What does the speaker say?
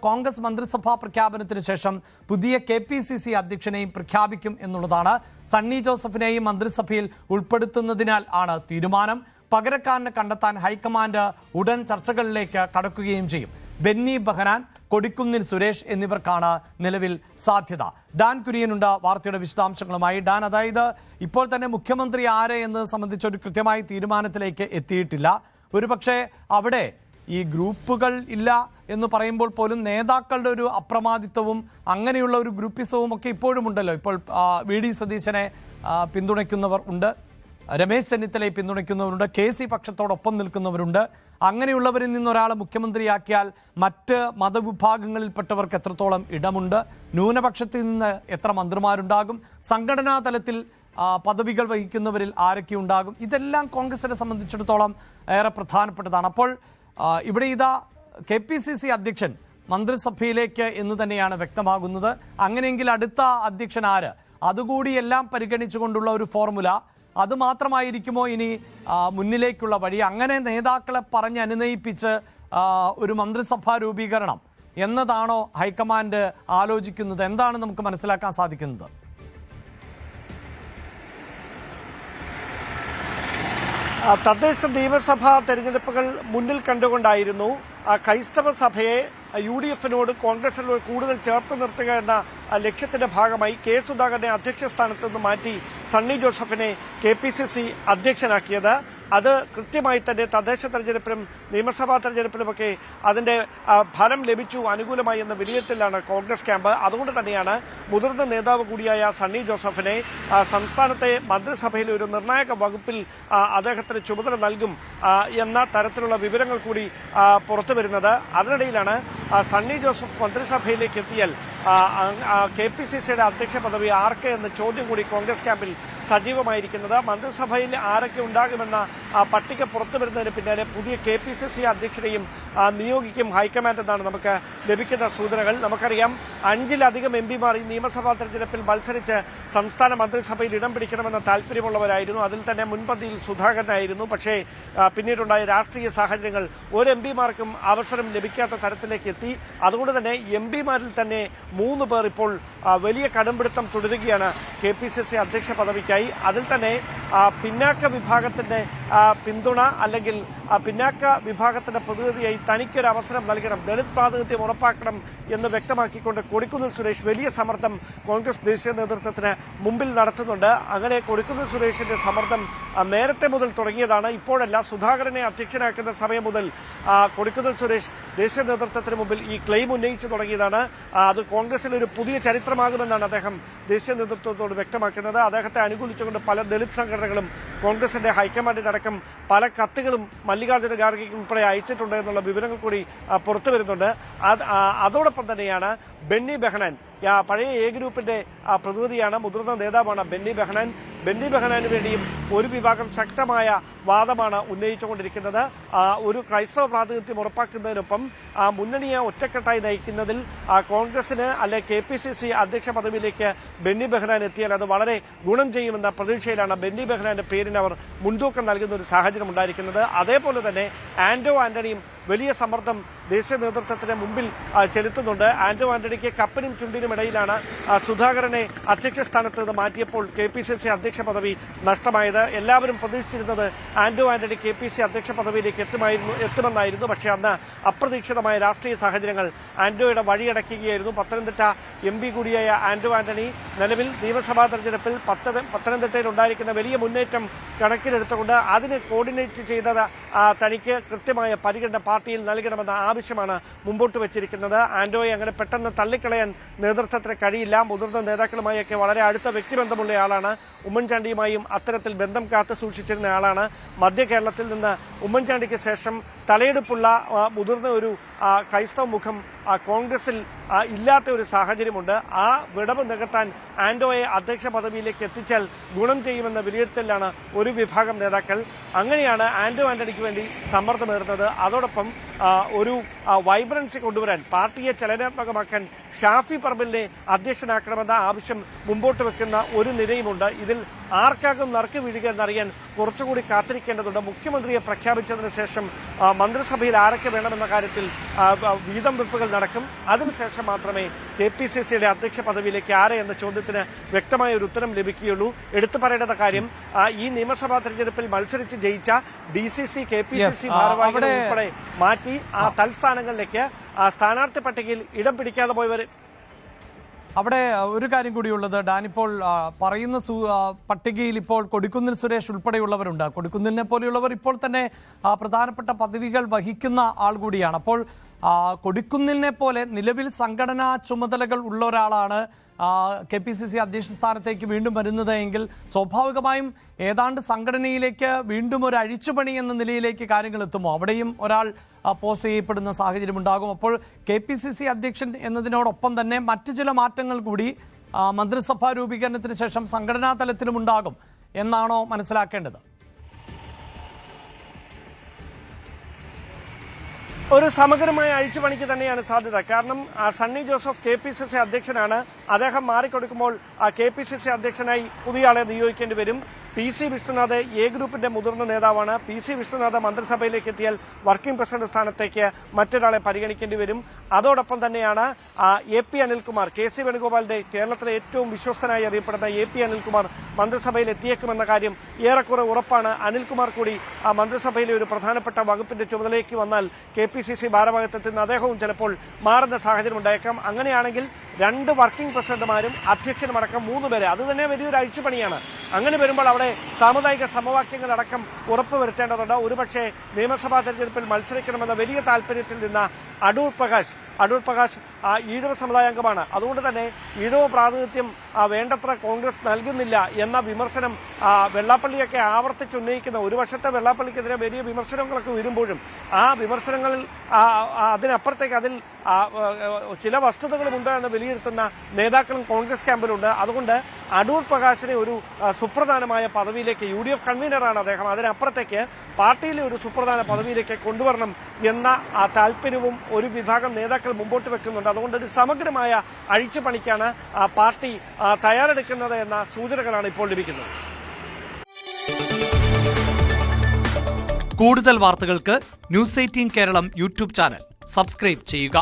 കോൺഗ്രസ് മന്ത്രിസഭാ പ്രഖ്യാപനത്തിന് ശേഷം പുതിയ KPCC അധ്യക്ഷനെയും പ്രഖ്യാപിക്കും എന്നുള്ളതാണ്. സണ്ണി ജോസഫിനെയും മന്ത്രിസഭയിൽ ഉൾപ്പെടുത്തുന്നതിനാൽ ആണ് തീരുമാനം. പകരക്കാരനെ കണ്ടെത്താൻ ഹൈക്കമാൻഡ് ഉടൻ ചർച്ചകളിലേക്ക് കടക്കുകയും ചെയ്യും. ബെന്നി ബെഹനാൻ, കൊടിക്കുന്നിൽ സുരേഷ് എന്നിവർക്കാണ് നിലവിൽ സാധ്യത. ഡാൻ കുര്യനുണ്ട് വാർത്തയുടെ വിശദാംശങ്ങളുമായി. ഡാൻ, അതായത് ഇപ്പോൾ തന്നെ മുഖ്യമന്ത്രി ആരെ എന്നത് സംബന്ധിച്ചൊരു കൃത്യമായ തീരുമാനത്തിലേക്ക് എത്തിയിട്ടില്ല. ഒരുപക്ഷെ അവിടെ ഈ ഗ്രൂപ്പുകൾ ഇല്ല എന്ന് പറയുമ്പോൾ പോലും നേതാക്കളുടെ ഒരു അപ്രമാദിത്വവും അങ്ങനെയുള്ള ഒരു ഗ്രൂപ്പിസവും ഒക്കെ ഇപ്പോഴും ഉണ്ടല്ലോ. ഇപ്പോൾ VD സതീശനെ പിന്തുണയ്ക്കുന്നവർ ഉണ്ട്, രമേശ് ചെന്നിത്തലയെ പിന്തുണയ്ക്കുന്നവരുണ്ട്, KC പക്ഷത്തോടൊപ്പം നിൽക്കുന്നവരുണ്ട്. അങ്ങനെയുള്ളവരിൽ നിന്നൊരാളെ മുഖ്യമന്ത്രിയാക്കിയാൽ മറ്റ് മതവിഭാഗങ്ങളിൽപ്പെട്ടവർക്ക് എത്രത്തോളം ഇടമുണ്ട്, ന്യൂനപക്ഷത്തിൽ നിന്ന് എത്ര മന്ത്രിമാരുണ്ടാകും, സംഘടനാ തലത്തിൽ പദവികൾ വഹിക്കുന്നവരിൽ ആരൊക്കെ ഉണ്ടാകും, ഇതെല്ലാം കോൺഗ്രസിനെ സംബന്ധിച്ചിടത്തോളം ഏറെ പ്രധാനപ്പെട്ടതാണ്. അപ്പോൾ ഇവിടെ ഇതാ KPCC അധ്യക്ഷൻ മന്ത്രിസഭയിലേക്ക് എന്ന് തന്നെയാണ് വ്യക്തമാകുന്നത്. അങ്ങനെയെങ്കിൽ അടുത്ത അധ്യക്ഷൻ ആര്, അതുകൂടി എല്ലാം പരിഗണിച്ചുകൊണ്ടുള്ള ഒരു ഫോർമുല അത് മാത്രമായിരിക്കുമോ ഇനി മുന്നിലേക്കുള്ള വഴി? അങ്ങനെ നേതാക്കളെ പറഞ്ഞ് അനുനയിപ്പിച്ച് ഒരു മന്ത്രിസഭാ രൂപീകരണം എന്നതാണോ ഹൈക്കമാൻഡ് ആലോചിക്കുന്നത്? എന്താണ് നമുക്ക് മനസ്സിലാക്കാൻ സാധിക്കുന്നത്? തദ്ദേശ നിയമസഭാ തെരഞ്ഞെടുപ്പുകൾ മുന്നിൽ കണ്ടുകൊണ്ടായിരുന്നു ക്രൈസ്തവ സഭയെ UDF-നോട് കോൺഗ്രസിനോട് കൂടുതൽ ചേർത്ത് നിർത്തുക എന്ന ലക്ഷ്യത്തിന്റെ ഭാഗമായി K. സുധാകരനെ അധ്യക്ഷ സ്ഥാനത്ത് നിന്ന് മാറ്റി സണ്ണി ജോസഫിനെ KPCC അധ്യക്ഷനാക്കിയത്. അത് കൃത്യമായി തന്നെ തദ്ദേശ തെരഞ്ഞെടുപ്പിലും നിയമസഭാ തെരഞ്ഞെടുപ്പിലുമൊക്കെ അതിന്റെ ഫലം ലഭിച്ചു, അനുകൂലമായി എന്ന വിലയിരുത്തലാണ് കോൺഗ്രസ് ക്യാമ്പ്. അതുകൊണ്ട് തന്നെയാണ് മുതിർന്ന നേതാവ് കൂടിയായ സണ്ണി ജോസഫിനെ സംസ്ഥാനത്തെ മന്ത്രിസഭയിലെ ഒരു നിർണായക വകുപ്പിൽ അദ്ദേഹത്തിന് ചുമതല നൽകും എന്ന തരത്തിലുള്ള വിവരങ്ങൾ കൂടി പുറത്തുവരുന്നത്. അതിനിടയിലാണ് സണ്ണി ജോസഫ് മന്ത്രിസഭയിലേക്ക് എത്തിയാൽ KPCCയുടെ അധ്യക്ഷ പദവി ആർക്ക് എന്ന ചോദ്യം കൂടി കോൺഗ്രസ് ക്യാമ്പിൽ സജീവമായിരിക്കുന്നത്. മന്ത്രിസഭയിൽ ആരൊക്കെ ഉണ്ടാകുമെന്ന പട്ടിക പുറത്തുവരുന്നതിന് പിന്നാലെ പുതിയ KPCC അധ്യക്ഷനെയും നിയോഗിക്കും ഹൈക്കമാൻഡ് എന്നാണ് നമുക്ക് ലഭിക്കുന്ന സൂചനകൾ. നമുക്കറിയാം 5-ലധികം MPമാർ ഈ നിയമസഭാ തെരഞ്ഞെടുപ്പിൽ മത്സരിച്ച് സംസ്ഥാന മന്ത്രിസഭയിൽ ഇടം പിടിക്കണമെന്ന താല്പര്യമുള്ളവരായിരുന്നു. അതിൽ തന്നെ മുൻപന്തിയിൽ സുധാകരനായിരുന്നു. പക്ഷേ പിന്നീടുണ്ടായ രാഷ്ട്രീയ സാഹചര്യങ്ങൾ ഒരു MPമാർക്കും അവസരം ലഭിക്കാത്ത തരത്തിലേക്ക് എത്തി. അതുകൊണ്ട് തന്നെ MPമാരിൽ തന്നെ 3 പേർ ഇപ്പോൾ വലിയ കടുംപിടുത്തം തുടരുകയാണ് KPCC അധ്യക്ഷ പദവിക്കായി. അതിൽ തന്നെ പിന്നാക്ക വിഭാഗത്തിന്റെ പിന്തുണ അല്ലെങ്കിൽ പിന്നാക്ക വിഭാഗത്തിന്റെ പ്രതിനിധിയായി തനിക്കൊരു അവസരം നൽകണം, ദളിത് പ്രാതിനിധ്യം ഉറപ്പാക്കണം എന്ന് വ്യക്തമാക്കിക്കൊണ്ട് കൊടിക്കുന്നിൽ സുരേഷ് വലിയ സമ്മർദ്ദം കോൺഗ്രസ് ദേശീയ നേതൃത്വത്തിന് മുമ്പിൽ നടത്തുന്നുണ്ട്. അങ്ങനെ കൊടിക്കുന്നിൽ സുരേഷിന്റെ സമ്മർദ്ദം നേരത്തെ മുതൽ തുടങ്ങിയതാണ്. ഇപ്പോഴല്ല, സുധാകരനെ അധ്യക്ഷനാക്കുന്ന സമയം മുതൽ കൊടിക്കുന്നിൽ സുരേഷ് ദേശീയ നേതൃത്വത്തിന് മുമ്പിൽ ഈ ക്ലെയിം ഉന്നയിച്ചു തുടങ്ങിയതാണ്. അത് കോൺഗ്രസിൽ ഒരു പുതിയ ചരിത്രമാകുമെന്നാണ് അദ്ദേഹം ദേശീയ നേതൃത്വത്തോട് വ്യക്തമാക്കുന്നത്. അദ്ദേഹത്തെ അനുകൂലിച്ചുകൊണ്ട് പല ദളിത് സംഘടനകളും കോൺഗ്രസിന്റെ ഹൈക്കമാൻഡിനടക്കം പല കത്തുകളും മല്ലികാർജ്ജുന ഖാർഗെയ്ക്ക് ഉൾപ്പെടെ അയച്ചിട്ടുണ്ട് എന്നുള്ള വിവരങ്ങൾ കൂടി പുറത്തു വരുന്നുണ്ട്. അതോടൊപ്പം തന്നെയാണ് ബെന്നി ബെഹനാൻ, പഴയ A ഗ്രൂപ്പിന്റെ പ്രതിനിധിയാണ്, മുതിർന്ന നേതാവാണ് ബെന്നി ബെഹനാൻ. ബെന്നി ബെഹനാന് വേണ്ടിയും ഒരു വിഭാഗം ശക്തമായ വാദമാണ് ഉന്നയിച്ചുകൊണ്ടിരിക്കുന്നത്. ഒരു ക്രൈസ്തവ പ്രാതിനിധ്യം ഉറപ്പാക്കുന്നതിനൊപ്പം മുന്നണിയെ ഒറ്റക്കെട്ടായി നയിക്കുന്നതിൽ കോൺഗ്രസിന് അല്ലെ KPCC അധ്യക്ഷ പദവിയിലേക്ക് ബെന്നി ബെഹനാൻ എത്തിയാൽ അത് വളരെ ഗുണം ചെയ്യുമെന്ന പ്രതീക്ഷയിലാണ് ബെന്നി ബെഹനാന്റെ പേരിന് അവർ മുൻതൂക്കം നൽകുന്ന ഒരു സാഹചര്യം ഉണ്ടായിരിക്കുന്നത്. അതേപോലെ തന്നെ ആന്റോ ആന്റണിയും വലിയ സമ്മർദ്ദം ദേശീയ നേതൃത്വത്തിന് മുമ്പിൽ ചെലുത്തുന്നുണ്ട്. ആന്റോ ആന്റണിക്ക് കപ്പനും ചുണ്ടിനും ഇടയിലാണ് സുധാകരനെ അധ്യക്ഷ സ്ഥാനത്ത് നിന്ന് മാറ്റിയപ്പോൾ KPCC അധ്യക്ഷ പദവി നഷ്ടമായത്. എല്ലാവരും പ്രതീക്ഷിച്ചിരുന്നത് ആന്റോ ആന്റണി KPCC അധ്യക്ഷ പദവിയിലേക്ക് എത്തുമെന്നായിരുന്നു. പക്ഷേ അന്ന് അപ്രതീക്ഷിതമായ രാഷ്ട്രീയ സാഹചര്യങ്ങൾ ആന്റോയുടെ വഴിയടയ്ക്കുകയായിരുന്നു. പത്തനംതിട്ട MP കൂടിയായ ആന്റോ ആന്റണി നിലവിൽ നിയമസഭാ തെരഞ്ഞെടുപ്പിൽ പത്തനംതിട്ടയിൽ ഉണ്ടായിരിക്കുന്ന വലിയ മുന്നേറ്റം കണക്കിലെടുത്തുകൊണ്ട് അതിന് കോർഡിനേറ്റ് ചെയ്തത് തനിക്ക് കൃത്യമായ പരിഗണന പാർട്ടിയിൽ നൽകണമെന്ന ആവശ്യമാണ് മുമ്പോട്ട് വെച്ചിരിക്കുന്നത്. ആന്റോയെ അങ്ങനെ പെട്ടെന്ന് തള്ളിക്കളയാൻ നേതൃത്വത്തിന് കഴിയില്ല. മുതിർന്ന നേതാക്കളുമായൊക്കെ വളരെ അടുത്ത വ്യക്തിബന്ധമുള്ള ആളാണ്. ഉമ്മൻചാണ്ടിയുമായും അത്തരത്തിൽ ബന്ധം കാത്തു സൂക്ഷിച്ചിരുന്ന ആളാണ്. മധ്യ കേരളത്തിൽ നിന്ന് ഉമ്മൻചാണ്ടിക്ക് ശേഷം തലയെടുപ്പുള്ള മുതിർന്ന ഒരു ക്രൈസ്തവ മുഖം കോൺഗ്രസിൽ ഇല്ലാത്ത ഒരു സാഹചര്യമുണ്ട്. ആ വിടവ് നികത്താൻ ആന്റോയെ അധ്യക്ഷ പദവിയിലേക്ക് എത്തിച്ചാൽ ഗുണം ചെയ്യുമെന്ന വിലയിരുത്തലാണ് ഒരു വിഭാഗം നേതാക്കൾ. അങ്ങനെയാണ് ആന്റോ ആന്റണിക്ക് വേണ്ടി സമ്മർദ്ദമേറുന്നത്. അതോടൊപ്പം ഒരു വൈബ്രൻസി കൊണ്ടുവരാൻ, പാർട്ടിയെ ചലനാത്മകമാക്കാൻ ഷാഫി പറമ്പിലിനെ അധ്യക്ഷനാക്കണമെന്ന ആവശ്യം മുമ്പോട്ട് വെക്കുന്ന ഒരു നിരയുമുണ്ട്. ഇതിൽ ആർക്കാകും നറുക്ക് വീഴുക എന്നറിയാൻ കുറച്ചുകൂടി കാത്തിരിക്കേണ്ടതുണ്ട്. മുഖ്യമന്ത്രിയെ പ്രഖ്യാപിച്ചതിന് ശേഷം മന്ത്രിസഭയിൽ ആരൊക്കെ വേണമെന്ന കാര്യത്തിൽ വീതം വെപ്പുകൾ നടക്കും. അതിനുശേഷം മാത്രമേ KPCCയുടെ അധ്യക്ഷ പദവിയിലേക്ക് ആരെ എന്ന ചോദ്യത്തിന് വ്യക്തമായ ഒരു ഉത്തരം ലഭിക്കുകയുള്ളൂ. എടുത്തു പറയേണ്ട കാര്യം, ഈ നിയമസഭാ തെരഞ്ഞെടുപ്പിൽ മത്സരിച്ച് ജയിച്ച DCC KPCC ഭാരവാഹികളെ ഉൾപ്പെടെ മാറ്റി ആ തൽസ്ഥാനങ്ങളിലേക്ക് സ്ഥാനാർത്ഥി പട്ടികയിൽ ഇടം പിടിക്കാതെ പോയവർ. അവിടെ ഒരു കാര്യം കൂടിയുള്ളത്, ഡാൻ, ഇപ്പോൾ പറയുന്ന പട്ടികയിൽ ഇപ്പോൾ കൊടിക്കുന്നിൽ സുരേഷ് ഉൾപ്പെടെയുള്ളവരുണ്ട്. കൊടിക്കുന്നിലിനെ പോലെയുള്ളവർ ഇപ്പോൾ തന്നെ പ്രധാനപ്പെട്ട പദവികൾ വഹിക്കുന്ന ആൾ കൂടിയാണ്. അപ്പോൾ കൊടിക്കുന്നിലിനെ പോലെ നിലവിൽ സംഘടനാ ചുമതലകൾ ഉള്ള ഒരാളാണ് KPCC അധ്യക്ഷ സ്ഥാനത്തേക്ക് വീണ്ടും വരുന്നത് എങ്കിൽ സ്വാഭാവികമായും ഏതാണ്ട് സംഘടനയിലേക്ക് വീണ്ടും ഒരു അഴിച്ചുപണി എന്ന നിലയിലേക്ക് കാര്യങ്ങൾ എത്തുമോ? അവിടെയും ഒരാൾ പോസ്റ്റ് ചെയ്യപ്പെടുന്ന സാഹചര്യം ഉണ്ടാകും. അപ്പോൾ KPCC അധ്യക്ഷൻ എന്നതിനോടൊപ്പം തന്നെ മറ്റു ചില മാറ്റങ്ങൾ കൂടി മന്ത്രിസഭാ രൂപീകരണത്തിന് ശേഷം സംഘടനാ തലത്തിലും ഉണ്ടാകും എന്നാണോ മനസ്സിലാക്കേണ്ടത്? ഒരു സമഗ്രമായ അഴിച്ചുപണിക്ക് തന്നെയാണ് സാധ്യത. കാരണം സണ്ണി ജോസഫ് KPCC അധ്യക്ഷനാണ്. അദ്ദേഹം മാറിക്കൊടുക്കുമ്പോൾ KPCC അധ്യക്ഷനായി പുതിയ ആളെ നിയോഗിക്കേണ്ടി വരും. PC വിഷ്ണുനാഥ് A ഗ്രൂപ്പിന്റെ മുതിർന്ന നേതാവാണ്. PC വിഷ്ണുനാഥ് മന്ത്രിസഭയിലേക്ക് എത്തിയാൽ വർക്കിംഗ് പ്രസിഡന്റ് സ്ഥാനത്തേക്ക് മറ്റൊരാളെ പരിഗണിക്കേണ്ടി വരും. അതോടൊപ്പം തന്നെയാണ് AP അനിൽകുമാർ, KC വേണുഗോപാലിന്റെ കേരളത്തിലെ ഏറ്റവും വിശ്വസ്തനായി അറിയപ്പെടുന്ന AP അനിൽകുമാർ മന്ത്രിസഭയിൽ എത്തിയേക്കുമെന്ന കാര്യം ഏറെക്കുറെ ഉറപ്പാണ്. അനിൽകുമാർ കൂടി മന്ത്രിസഭയിലെ ഒരു പ്രധാനപ്പെട്ട വകുപ്പിന്റെ ചുമതലയ്ക്ക് വന്നാൽ KPCC ഭാരവാഹിത്വത്തിൽ നിന്ന് അദ്ദേഹവും ചിലപ്പോൾ മാറുന്ന സാഹചര്യം ഉണ്ടായേക്കാം. അങ്ങനെയാണെങ്കിൽ 2 വർക്കിംഗ് പ്രസിഡന്റുമാരും അധ്യക്ഷനുമടക്കം 3 പേരെ, അത് തന്നെ വലിയൊരു അഴിച്ചുപണിയാണ്. അങ്ങനെ വരുമ്പോൾ അവിടെ സാമുദായിക സമവാക്യങ്ങളടക്കം ഉറപ്പുവരുത്തേണ്ടതുണ്ട്. ഒരുപക്ഷെ നിയമസഭാ തെരഞ്ഞെടുപ്പിൽ മത്സരിക്കണമെന്ന വലിയ താല്പര്യത്തിൽ നിന്ന് അടൂർ പ്രകാശ് ഈഴവ സമുദായാംഗമാണ്. അതുകൊണ്ട് തന്നെ ഈഴവ പ്രാതിനിധ്യം വേണ്ടത്ര കോൺഗ്രസ് നൽകുന്നില്ല എന്ന വിമർശനം വെള്ളാപ്പള്ളിയൊക്കെ ആവർത്തിച്ചുന്നയിക്കുന്ന, ഒരു വശത്തെ വെള്ളാപ്പള്ളിക്കെതിരെ വലിയ വിമർശനങ്ങളൊക്കെ വരുമ്പോഴും ആ വിമർശനങ്ങളിൽ അതിനപ്പുറത്തേക്ക് അതിൽ ചില വസ്തുതകളുമുണ്ട് എന്ന് വിലയിരുത്തുന്ന നേതാക്കളും കോൺഗ്രസ് ക്യാമ്പിലുണ്ട്. അതുകൊണ്ട് അടൂർ പ്രകാശിനെ ഒരു സുപ്രധാനമായ പദവിയിലേക്ക്, UDF കൺവീനറാണ് അദ്ദേഹം, അതിനപ്പുറത്തേക്ക് പാർട്ടിയിലെ ഒരു സുപ്രധാന പദവിയിലേക്ക് കൊണ്ടുവരണം എന്ന താല്പര്യവും ഒരു വിഭാഗം നേതാക്കൾ മുമ്പോട്ട് വെക്കുന്നുണ്ട്. അതുകൊണ്ട് ഒരു സമഗ്രമായ അഴിച്ചുപണിക്കാണ് പാർട്ടി തയ്യാറെടുക്കുന്നത് എന്ന സൂചനകളാണ് ഇപ്പോൾ ലഭിക്കുന്നത്. കൂടുതൽ വാർത്തകൾക്ക് News 18 Keralam YouTube channel subscribe ചെയ്യുക.